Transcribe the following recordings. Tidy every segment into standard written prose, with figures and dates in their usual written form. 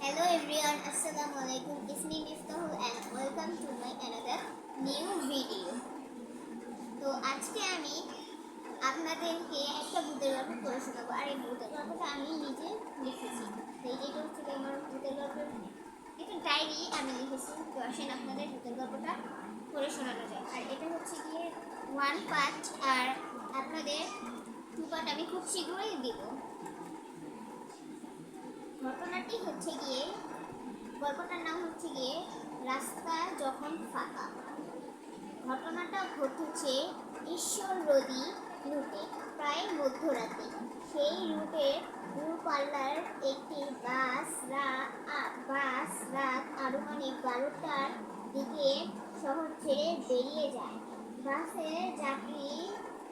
Hello everyone, Assalamu alaikum. It's me Miftahul and welcome to my another new video. তো আজকে আমি আপনাদেরকে একটা ভূতের গল্প পড়ে শোনাবো। আর এই ভূতের গল্পটা আমি নিজে লিখেছি। তো এই যেটা হচ্ছে আমার ভূতের গল্পের একটা ডায়েরি আমি লিখেছি। তো আসেন আপনাদের ভূতের গল্পটা পড়ে শোনানো যায়। আর এটা হচ্ছে গিয়ে ওয়ান পার্ট, আর আপনাদের টু পার্ট আমি খুব শীঘ্রই দিব। ঘটনাটি হচ্ছে গিয়ে, গল্পটার নাম হচ্ছে গিয়ে রাস্তা যখন ফাঁকা। ঘটনাটা ঘটেছে ঈশ্বরদী রুটে, প্রায় মধ্যরাতে। সেই রুটের দূরপাল্লার একটি বাস রাত আনুমানিক 12টার দিকে শহর ছেড়ে বেরিয়ে যায়। বাসের যাত্রী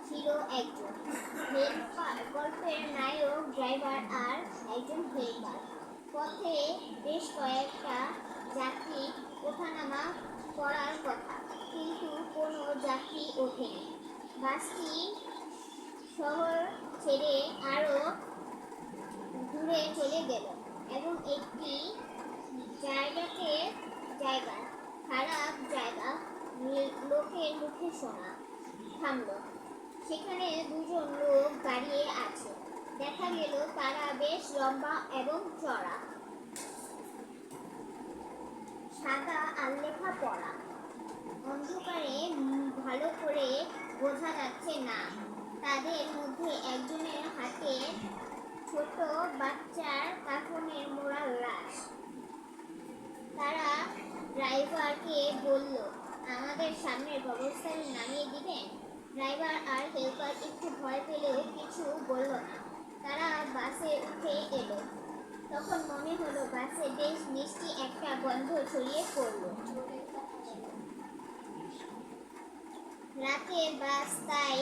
ছিল একজন হেল্পার, গল্পের নায়ক ড্রাইভার আর একজন হেল্পার। পথে বেশ কয়েকটা যাত্রী ওঠানামা করার কথা, কিন্তু কোনো যাত্রী ওঠেনি। বাসটি শহর ছেড়ে আরও দূরে চলে গেল এবং একটি খারাপ জায়গা লোকের মুখে শোনা থামলো। সেখানে দুজন লোক দাঁড়িয়ে আছে। দেখা গেল তারা বেশ লম্বা এবং চড়া, সাদা আর লেখা পড়া। অন্ধকারে ভালো করে বোঝা যাচ্ছে না। তাদের মধ্যে একজনের হাতে ছোট বাচ্চার কাফনের মোড়া লাশ। তারা ড্রাইভারকে বলল, আমাদের সামনের কবরস্থানে নামিয়ে দিবেন। ড্রাইভার আর হেল্পার একটু ভয় পেলেও কিছু বলল না। তারা বাসে উঠে এলো। তখন মনে হলো বাসে বেশ মিষ্টি একটা গন্ধ ছড়িয়ে পড়ল। রাতের বাস, তাই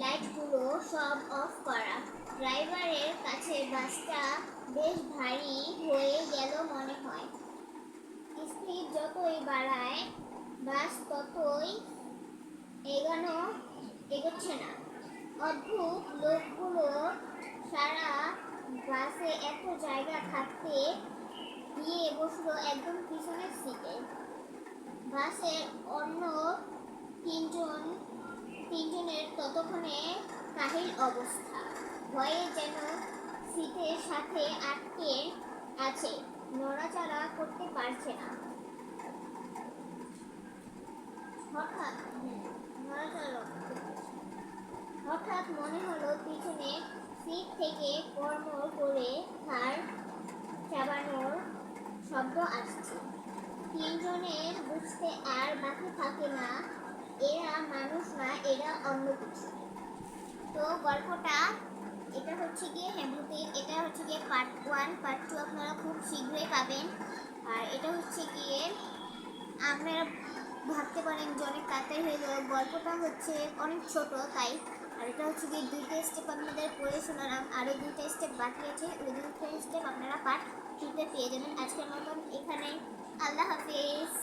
লাইটগুলো সব অফ করা। ড্রাইভারের কাছে বাসটা বেশ ভারী হয়ে গেল মনে হয়। স্পিড যতই বাড়ায় বাস ততই এগোচ্ছে না। অদ্ভুত লোকগুলো সারা বাসে এত জায়গা থাকতে গিয়ে বসলো একদম পিছনের সিটে। বাসের অন্য তিনজনের ততক্ষণে কাহিল অবস্থা। ভয়ে যেন সিটের সাথে আটকে আছে, নড়াচড়া করতে পারছে না। হঠাৎ মনে হলো পিছনে সিট থেকে কড়মড় করে ঘাড় চাবানোর শব্দ আসছে। তিনজনের বুঝতে আর বাকি থাকে না, এরা মানুষ না, এরা অন্য কিছু। তো গল্পটা এটা হচ্ছে গিয়ে ভূতের, এটা হচ্ছে গিয়ে পার্ট 1, পার্ট 2 আপনারা খুব শীঘ্রই পাবেন। আর এটা হচ্ছে গিয়ে আপনারা ভাবতে পারেন যে অনেক তাড়াতাড়ি হয়ে গেল, গল্পটা হচ্ছে অনেক ছোট তাই। আর এটা হচ্ছে গিয়ে 2টা স্টেপ আপনাদের পড়ে শোনালাম, আরও 2টা স্টেপ বাকি আছে। ওই 2টা স্টেপ আপনারা পার্ট 2তে পেয়ে যাবেন। আজকের মতন এখানে, আল্লাহ হাফিজ।